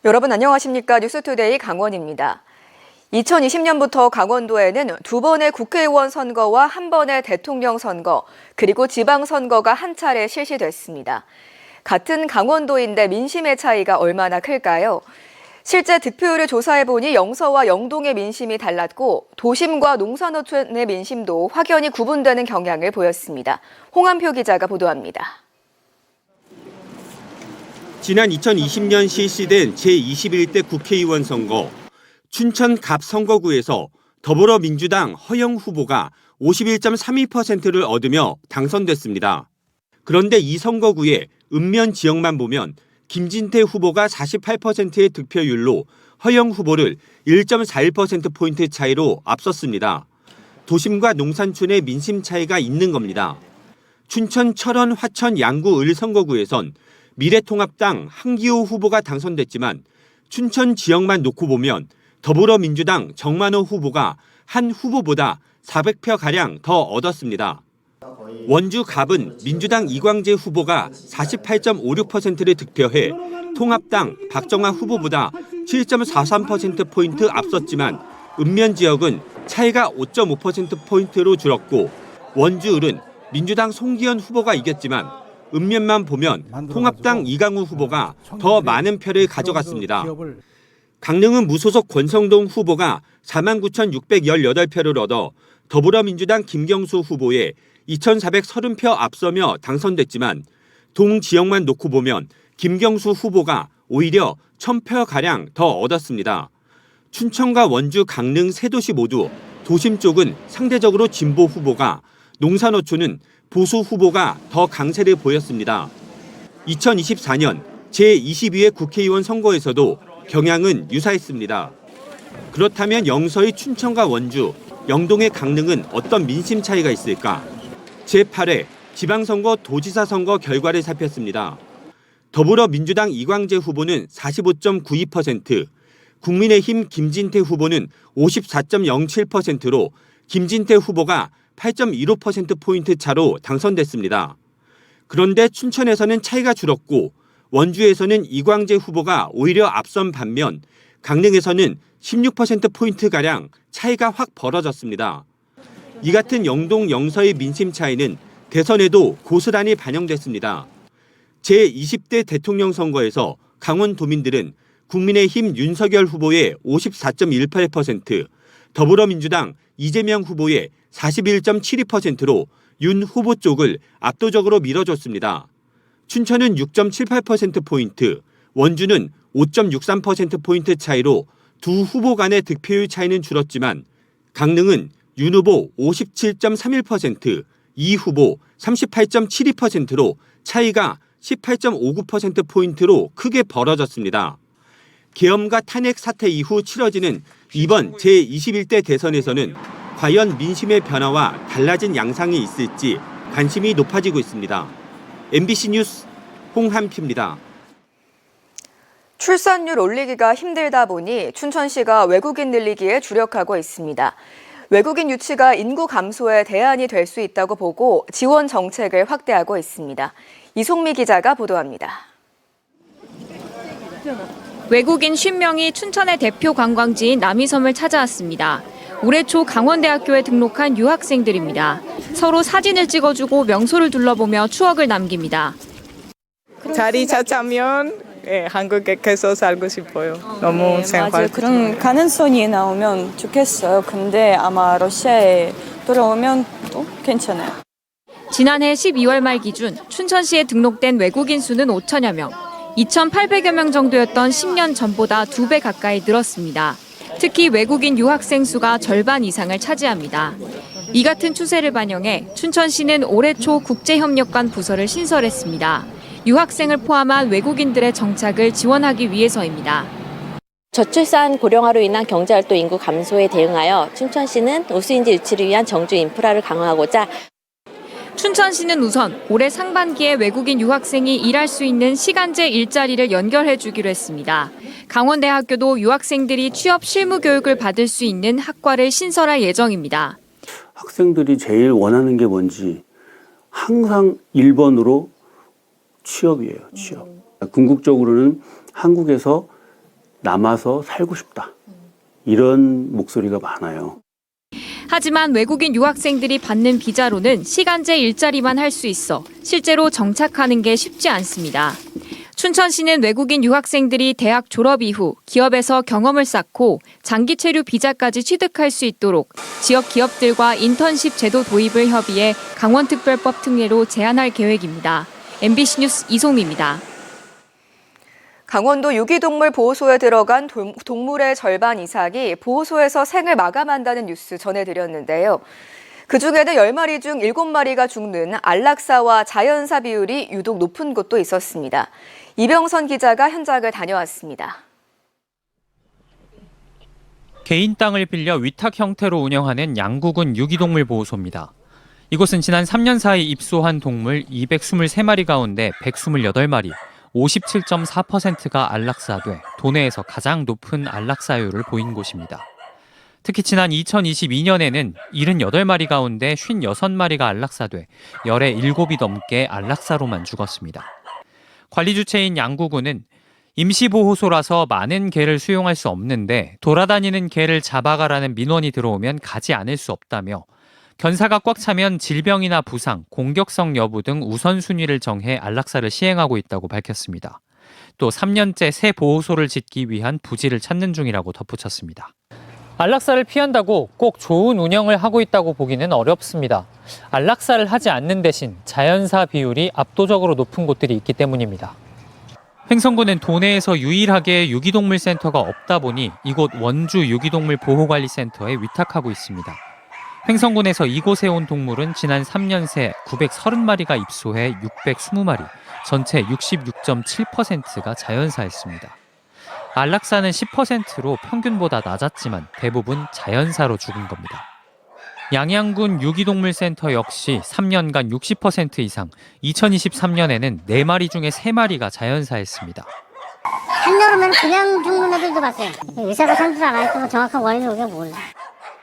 여러분 안녕하십니까? 뉴스투데이 강원입니다. 2020년부터 강원도에는 2번의 국회의원 선거와 1번의 대통령 선거, 그리고 지방선거가 한 차례 실시됐습니다. 같은 강원도인데 민심의 차이가 얼마나 클까요? 실제 득표율을 조사해보니 영서와 영동의 민심이 달랐고 도심과 농산어촌의 민심도 확연히 구분되는 경향을 보였습니다. 홍한표 기자가 보도합니다. 지난 2020년 실시된 제21대 국회의원 선거, 춘천 갑 선거구에서 더불어민주당 허영 후보가 51.32%를 얻으며 당선됐습니다. 그런데 이 선거구의 읍면 지역만 보면 김진태 후보가 48%의 득표율로 허영 후보를 1.41%포인트 차이로 앞섰습니다. 도심과 농산촌의 민심 차이가 있는 겁니다. 춘천 철원 화천 양구 을 선거구에선 미래통합당 한기호 후보가 당선됐지만 춘천 지역만 놓고 보면 더불어민주당 정만호 후보가 한 후보보다 400표가량 더 얻었습니다. 원주 갑은 민주당 이광재 후보가 48.56%를 득표해 통합당 박정아 후보보다 7.43%포인트 앞섰지만 읍면 지역은 차이가 5.5%포인트로 줄었고 원주 을은 민주당 송기현 후보가 이겼지만 읍면만 보면 통합당 이강우 후보가 더 많은 표를 가져갔습니다. 강릉은 무소속 권성동 후보가 49,618표를 얻어 더불어민주당 김경수 후보의 2,430표 앞서며 당선됐지만 동 지역만 놓고 보면 김경수 후보가 오히려 1,000표가량 더 얻었습니다. 춘천과 원주, 강릉 세 도시 모두 도심 쪽은 상대적으로 진보 후보가, 농산어촌은 보수 후보가 더 강세를 보였습니다. 2024년 제22회 국회의원 선거에서도 경향은 유사했습니다. 그렇다면 영서의 춘천과 원주, 영동의 강릉은 어떤 민심 차이가 있을까? 제8회 지방선거 도지사 선거 결과를 살폈습니다. 더불어민주당 이광재 후보는 45.92%, 국민의힘 김진태 후보는 54.07%로 김진태 후보가 8.15%포인트 차로 당선됐습니다. 그런데 춘천에서는 차이가 줄었고 원주에서는 이광재 후보가 오히려 앞선 반면 강릉에서는 16%포인트가량 차이가 확 벌어졌습니다. 이 같은 영동 영서의 민심 차이는 대선에도 고스란히 반영됐습니다. 제20대 대통령 선거에서 강원도민들은 국민의힘 윤석열 후보의 54.18%, 더불어민주당 이재명 후보의 41.72%로 윤 후보 쪽을 압도적으로 밀어줬습니다. 춘천은 6.78%포인트, 원주는 5.63%포인트 차이로 두 후보 간의 득표율 차이는 줄었지만 강릉은 윤 후보 57.31%, 이 후보 38.72%로 차이가 18.59%포인트로 크게 벌어졌습니다. 계엄과 탄핵 사태 이후 치러지는 이번 제21대 대선에서는 과연 민심의 변화와 달라진 양상이 있을지 관심이 높아지고 있습니다. MBC 뉴스 홍한표입니다. 출산율 올리기가 힘들다 보니 춘천시가 외국인 늘리기에 주력하고 있습니다. 외국인 유치가 인구 감소에 대안이 될 수 있다고 보고 지원 정책을 확대하고 있습니다. 이송미 기자가 보도합니다. 외국인 50명이 춘천의 대표 관광지인 남이섬을 찾아왔습니다. 올해 초 강원대학교에 등록한 유학생들입니다. 서로 사진을 찍어주고 명소를 둘러보며 추억을 남깁니다. 자리 찾으면 한국에 계속 살고 싶어요. 너무 생활. 맞아요. 그런 가능성이 나오면 좋겠어요. 근데 아마 러시아에 돌아오면 또 괜찮아요. 지난해 12월 말 기준 춘천시에 등록된 외국인 수는 5천여 명. 2,800여 명 정도였던 10년 전보다 2배 가까이 늘었습니다. 특히 외국인 유학생 수가 절반 이상을 차지합니다. 이 같은 추세를 반영해 춘천시는 올해 초 국제협력관 부서를 신설했습니다. 유학생을 포함한 외국인들의 정착을 지원하기 위해서입니다. 저출산 고령화로 인한 경제활동 인구 감소에 대응하여 춘천시는 우수인재 유치를 위한 정주 인프라를 강화하고자 춘천시는 우선 올해 상반기에 외국인 유학생이 일할 수 있는 시간제 일자리를 연결해 주기로 했습니다. 강원대학교도 유학생들이 취업 실무 교육을 받을 수 있는 학과를 신설할 예정입니다. 학생들이 제일 원하는 게 뭔지 항상 1번으로 취업이에요. 취업. 궁극적으로는 한국에서 남아서 살고 싶다. 이런 목소리가 많아요. 하지만 외국인 유학생들이 받는 비자로는 시간제 일자리만 할 수 있어 실제로 정착하는 게 쉽지 않습니다. 춘천시는 외국인 유학생들이 대학 졸업 이후 기업에서 경험을 쌓고 장기 체류 비자까지 취득할 수 있도록 지역 기업들과 인턴십 제도 도입을 협의해 강원특별법 특례로 제한할 계획입니다. MBC 뉴스 이송미입니다. 강원도 유기동물 보호소에 들어간 동물의 절반 이상이 보호소에서 생을 마감한다는 뉴스 전해드렸는데요. 그중에는 10마리 중 7마리가 죽는 안락사와 자연사 비율이 유독 높은 곳도 있었습니다. 이병선 기자가 현장을 다녀왔습니다. 개인 땅을 빌려 위탁 형태로 운영하는 양구군 유기동물 보호소입니다. 이곳은 지난 3년 사이 입소한 동물 223마리 가운데 128마리, 57.4%가 안락사돼 도내에서 가장 높은 안락사율을 보인 곳입니다. 특히 지난 2022년에는 78마리 가운데 56마리가 안락사돼 열의 7이 넘게 안락사로만 죽었습니다. 관리 주체인 양구군은 임시보호소라서 많은 개를 수용할 수 없는데 돌아다니는 개를 잡아가라는 민원이 들어오면 가지 않을 수 없다며 견사가 꽉 차면 질병이나 부상, 공격성 여부 등 우선순위를 정해 안락사를 시행하고 있다고 밝혔습니다. 또 3년째 새 보호소를 짓기 위한 부지를 찾는 중이라고 덧붙였습니다. 안락사를 피한다고 꼭 좋은 운영을 하고 있다고 보기는 어렵습니다. 안락사를 하지 않는 대신 자연사 비율이 압도적으로 높은 곳들이 있기 때문입니다. 횡성군은 도내에서 유일하게 유기동물 센터가 없다 보니 이곳 원주 유기동물 보호관리센터에 위탁하고 있습니다. 횡성군에서 이곳에 온 동물은 지난 3년 새 930마리가 입소해 620마리, 전체 66.7%가 자연사였습니다. 안락사는 10%로 평균보다 낮았지만 대부분 자연사로 죽은 겁니다. 양양군 유기동물센터 역시 3년간 60% 이상, 2023년에는 4마리 중에 3마리가 자연사였습니다. 한여름에는 그냥 죽는 애들도 봤어요. 의사가 상주를 안 하니까 정확한 원인을 우리가 몰라.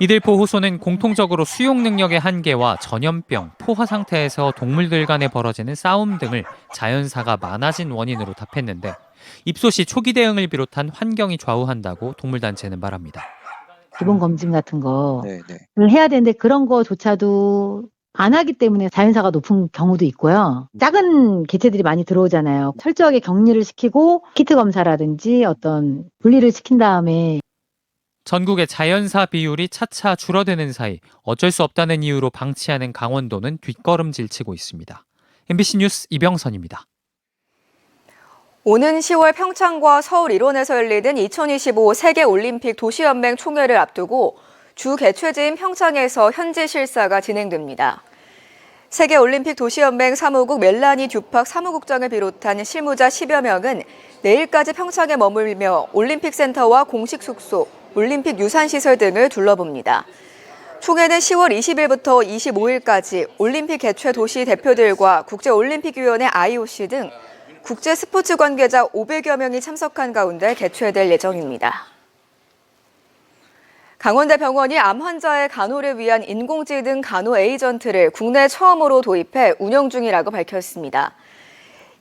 이들 보호소는 공통적으로 수용 능력의 한계와 전염병, 포화 상태에서 동물들 간에 벌어지는 싸움 등을 자연사가 많아진 원인으로 답했는데 입소 시 초기 대응을 비롯한 환경이 좌우한다고 동물단체는 말합니다. 기본 검진 같은 거를 해야 되는데 그런 거조차도 안 하기 때문에 자연사가 높은 경우도 있고요. 작은 개체들이 많이 들어오잖아요. 철저하게 격리를 시키고 키트 검사라든지 어떤 분리를 시킨 다음에 전국의 자연사 비율이 차차 줄어드는 사이 어쩔 수 없다는 이유로 방치하는 강원도는 뒷걸음질 치고 있습니다. MBC 뉴스 이병선입니다. 오는 10월 평창과 서울 일원에서 열리는 2025 세계올림픽 도시연맹 총회를 앞두고 주 개최지인 평창에서 현지 실사가 진행됩니다. 세계올림픽 도시연맹 사무국 멜라니 듀팍 사무국장을 비롯한 실무자 10여 명은 내일까지 평창에 머물며 올림픽 센터와 공식 숙소, 올림픽 유산시설 등을 둘러봅니다. 총회는 10월 20일부터 25일까지 올림픽 개최 도시 대표들과 국제올림픽위원회 IOC 등 국제 스포츠 관계자 500여 명이 참석한 가운데 개최될 예정입니다. 강원대병원이 암 환자의 간호를 위한 인공지능 간호 에이전트를 국내 처음으로 도입해 운영 중이라고 밝혔습니다.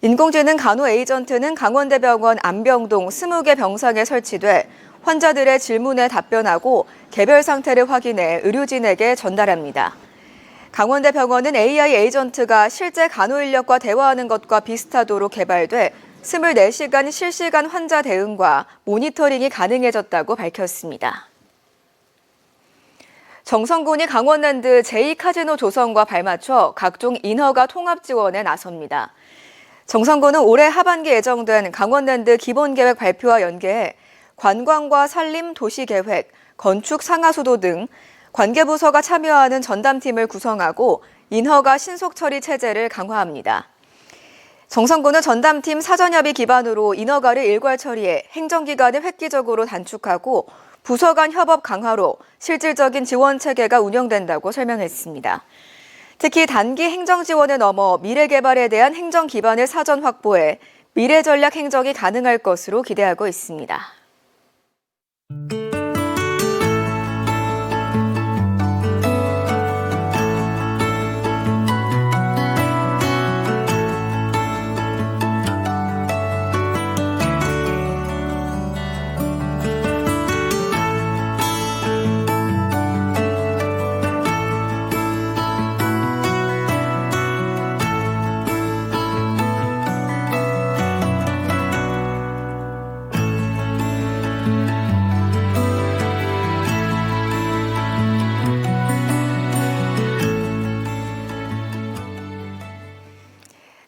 인공지능 간호 에이전트는 강원대병원 암병동 20개 병상에 설치돼 환자들의 질문에 답변하고 개별 상태를 확인해 의료진에게 전달합니다. 강원대병원은 AI 에이전트가 실제 간호 인력과 대화하는 것과 비슷하도록 개발돼 24시간 실시간 환자 대응과 모니터링이 가능해졌다고 밝혔습니다. 정성군이 강원랜드 제2카지노 조성과 발맞춰 각종 인허가 통합 지원에 나섭니다. 정성군은 올해 하반기 예정된 강원랜드 기본계획 발표와 연계해 관광과 산림, 도시계획, 건축 상하수도 등 관계부서가 참여하는 전담팀을 구성하고 인허가 신속 처리 체제를 강화합니다. 정성군은 전담팀 사전협의 기반으로 인허가를 일괄 처리해 행정기간을 획기적으로 단축하고 부서 간 협업 강화로 실질적인 지원 체계가 운영된다고 설명했습니다. 특히 단기 행정 지원에 넘어 미래 개발에 대한 행정 기반을 사전 확보해 미래 전략 행정이 가능할 것으로 기대하고 있습니다.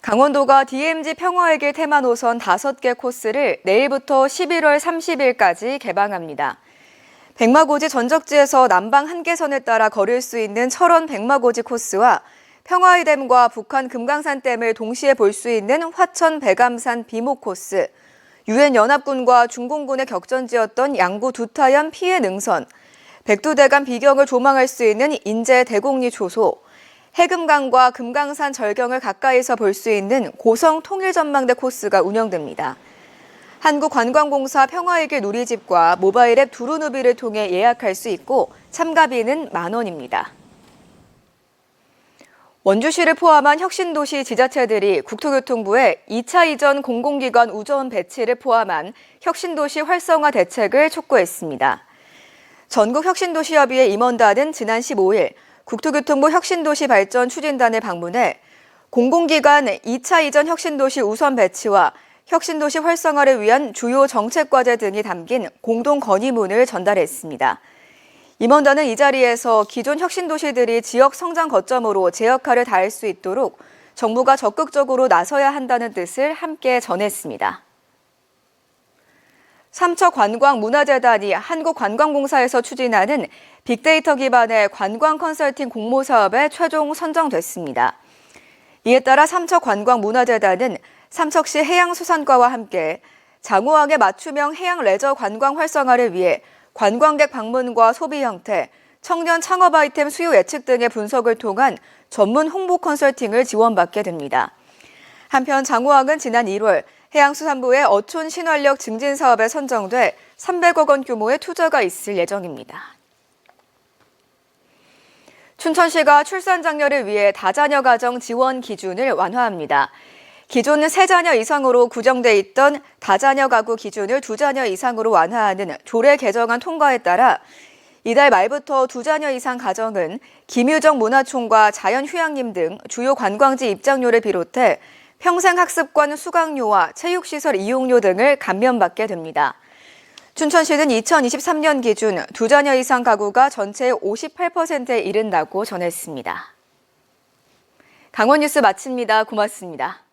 강원도가 DMZ 평화의 길 테마 노선 5개 코스를 내일부터 11월 30일까지 개방합니다. 백마고지 전적지에서 남방 한계선에 따라 걸을 수 있는 철원 백마고지 코스와 평화의 댐과 북한 금강산댐을 동시에 볼 수 있는 화천 백암산 비목 코스, 유엔 연합군과 중공군의 격전지였던 양구 두타연 피해 능선, 백두대간 비경을 조망할 수 있는 인제 대곡리 초소, 해금강과 금강산 절경을 가까이서 볼 수 있는 고성 통일전망대 코스가 운영됩니다. 한국관광공사 평화의 길 누리집과 모바일 앱 두루누비를 통해 예약할 수 있고 참가비는 만 원입니다. 원주시를 포함한 혁신도시 지자체들이 국토교통부에 2차 이전 공공기관 우전 배치를 포함한 혁신도시 활성화 대책을 촉구했습니다. 전국혁신도시협의회 임원단은 지난 15일 국토교통부 혁신도시 발전 추진단을 방문해 공공기관 2차 이전 혁신도시 우선 배치와 혁신도시 활성화를 위한 주요 정책과제 등이 담긴 공동 건의문을 전달했습니다. 임원단은 이 자리에서 기존 혁신도시들이 지역 성장 거점으로 제 역할을 다할 수 있도록 정부가 적극적으로 나서야 한다는 뜻을 함께 전했습니다. 삼척관광문화재단이 한국관광공사에서 추진하는 빅데이터 기반의 관광 컨설팅 공모 사업에 최종 선정됐습니다. 이에 따라 삼척관광문화재단은 삼척시 해양수산과와 함께 장호항의 맞춤형 해양 레저 관광 활성화를 위해 관광객 방문과 소비 형태, 청년 창업 아이템 수요 예측 등의 분석을 통한 전문 홍보 컨설팅을 지원받게 됩니다. 한편 장호항은 지난 1월 해양수산부의 어촌 신활력 증진 사업에 선정돼 300억 원 규모의 투자가 있을 예정입니다. 춘천시가 출산 장려를 위해 다자녀 가정 지원 기준을 완화합니다. 기존 3자녀 이상으로 구정돼 있던 다자녀 가구 기준을 2자녀 이상으로 완화하는 조례 개정안 통과에 따라 이달 말부터 2자녀 이상 가정은 김유정 문화총과 자연휴양림 등 주요 관광지 입장료를 비롯해 평생학습관 수강료와 체육시설 이용료 등을 감면받게 됩니다. 춘천시는 2023년 기준 2자녀 이상 가구가 전체의 58%에 이른다고 전했습니다. 강원 뉴스 마칩니다. 고맙습니다.